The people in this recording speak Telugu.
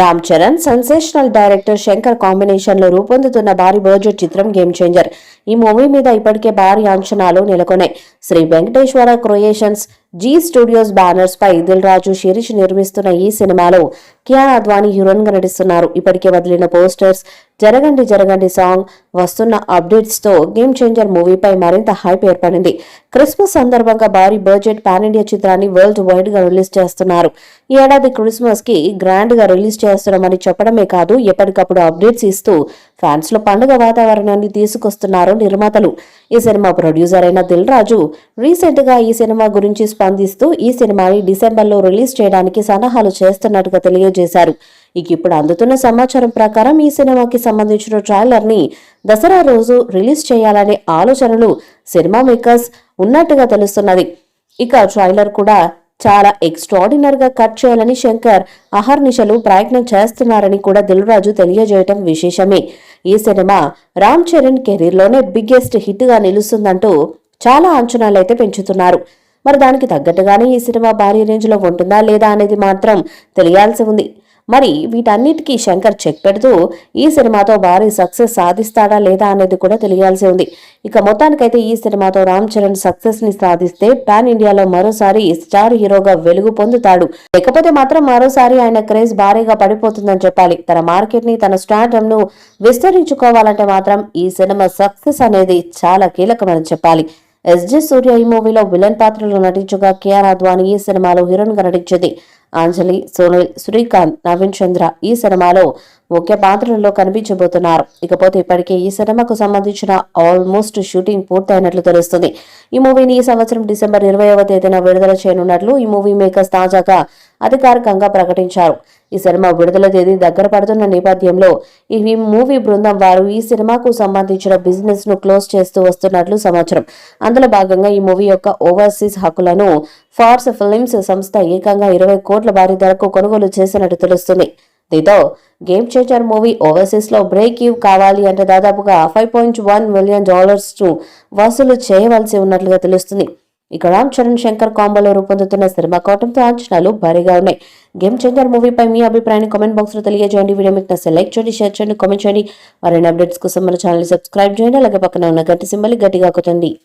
Ram Charan sensational director Shankar combination లో రూపొందుతున్న భారీ బడ్జెట్ చిత్రం గేమ్ చేంజర్. ఈ మూవీ మీద ఇప్పటికే భారీ అంచనాలు నెలకొన్నాయి. Sri Venkateswara creations, Zee studios banners పై దిల్ రాజు, శిరీష్ నిర్మిస్తున్న ఈ సినిమాలో కియారా అద్వానీ హీరోయిన్ గా నటిస్తున్నారు. ఇప్పటికే వదిలిన పోస్టర్స్, జరగండి జరగండి సాంగ్, వస్తున్న అప్డేట్స్ తో గేమ్ చేంజర్ మూవీపై మరింత హైప్ ఏర్పడింది. క్రిస్మస్ సందర్భంగా భారీ బడ్జెట్ పాన్ ఇండియా చిత్రాన్ని వరల్డ్ వైడ్ గా రిలీజ్ చేస్తున్నారు. ఈ ఏడాది క్రిస్మస్ కి గ్రాండ్ గా రిలీజ్ చేస్తున్నామని చెప్పడమే కాదు, ఎప్పటికప్పుడు అప్డేట్స్ ఇస్తూ ఫ్యాన్స్ లో పండుగ వాతావరణాన్ని తీసుకొస్తున్నారు నిర్మాతలు. ఈ సినిమా ప్రొడ్యూసర్ అయిన దిల్ రాజు రీసెంట్ గా ఈ సినిమా గురించి స్పందిస్తూ ఈ సినిమాని డిసెంబర్లో రిలీజ్ చేయడానికి సన్నాహాలు చేస్తున్నట్టుగా తెలియజేశారు. ఇప్పుడు అందుతున్న సమాచారం ప్రకారం ఈ సినిమాకి సంబంధించిన ట్రైలర్ ని దసరా రోజు రిలీజ్ చేయాలనే ఆలోచనలు సినిమా మేకర్స్ ఉన్నట్టుగా తెలుస్తున్నది. ట్రైలర్ కూడా చాలా ఎక్స్ట్రాడినరీ గా కట్ చేయాలని శంకర్ అహర్నిశలు ప్రయత్నం చేస్తున్నారని కూడా దిల్ రాజు తెలియజేయటం విశేషమే. ఈ సినిమా రామ్ చరణ్ కెరీర్ లోనే బిగ్గెస్ట్ హిట్ గా నిలుస్తుందంటూ చాలా అంచనాలైతే పెంచుతున్నారు. మరి దానికి తగ్గట్టుగానే ఈ సినిమా భారీ రేంజ్ లో ఉంటుందా లేదా అనేది మాత్రం తెలియాల్సి ఉంది. మరి వీటన్నిటికీ శంకర్ చెక్ పెడుతూ ఈ సినిమాతో భారీ సక్సెస్ సాధిస్తాడా లేదా అనేది కూడా తెలియాల్సి ఉంది. మొత్తానికైతే ఈ సినిమాతో రామ్ చరణ్ సక్సెస్ ని సాధిస్తే పాన్ ఇండియాలో మరోసారి స్టార్ హీరోగా వెలుగు పొందుతాడు. లేకపోతే మాత్రం మరోసారి ఆయన క్రేజ్ భారీగా పడిపోతుందని చెప్పాలి. తన మార్కెట్ ని, తన స్టార్డమ్ ను విస్తరించుకోవాలంటే మాత్రం ఈ సినిమా సక్సెస్ అనేది చాలా కీలకమని చెప్పాలి. ఎస్జే సూర్య ఈ మూవీలో విలన్ పాత్రలో నటించగా కియారా అద్వానీ ఈ సినిమాలో హీరోయిన్ గా నటించింది. అంజలి, సోనల్, శ్రీకాంత్, నవీన్ చంద్ర ఈ సినిమాలో ముఖ్య పాత్రల్లో కనిపించబోతున్నారు. ఇప్పటికే ఈ సినిమాకు సంబంధించిన ఆల్మోస్ట్ షూటింగ్ పూర్తయినట్లు తెలుస్తుంది. ఈ మూవీని ఈ సంవత్సరం డిసెంబర్ 20వ తేదీన విడుదల చేయనున్నట్లు ఈ మూవీ మేకర్స్ తాజాగా అధికారికంగా ప్రకటించారు. ఈ సినిమా విడుదల తేదీ దగ్గర పడుతున్న నేపథ్యంలో ఈ మూవీ బృందం వారు ఈ సినిమాకు సంబంధించిన బిజినెస్ ను క్లోజ్ చేస్తూ వస్తున్నట్లు సమాచారం. అందులో భాగంగా ఈ మూవీ యొక్క ఓవర్సీస్ హక్కులను ఫార్స్ ఫిల్మ్స్ సంస్థ ఏకంగా 20 కోట్ల భారీ ధరకు కొనుగోలు చేసినట్టు తెలుస్తుంది. దీంతో గేమ్ చేంజర్ మూవీ ఓవర్సీస్ లో బ్రేక్ ఈవ్ కావాలి అంటే దాదాపుగా $5.1 మిలియన్ ను వసూలు చేయవలసి ఉన్నట్లుగా తెలుస్తుంది. రామ్ చరణ్ శంకర్ కాంబోలో రూపొందుతున్న సినిమా కావడంతో అంచనాలు భారీగా ఉన్నాయి. గేమ్ చేంజర్ మూవీపై మీ అభిప్రాయాన్ని కామెంట్ బాక్స్ లో తెలియజేయండి. వీడియో మీకు నచ్చితే లైక్ చేయండి, షేర్ చేయండి, కామెంట్ చేయండి. మరిన్ని అప్డేట్స్ కోసం మన ఛానల్ సబ్స్క్రైబ్ చేయండి. అలాగే పక్కన ఉన్న గంట సింబల్ గట్టిగా కొట్టండి.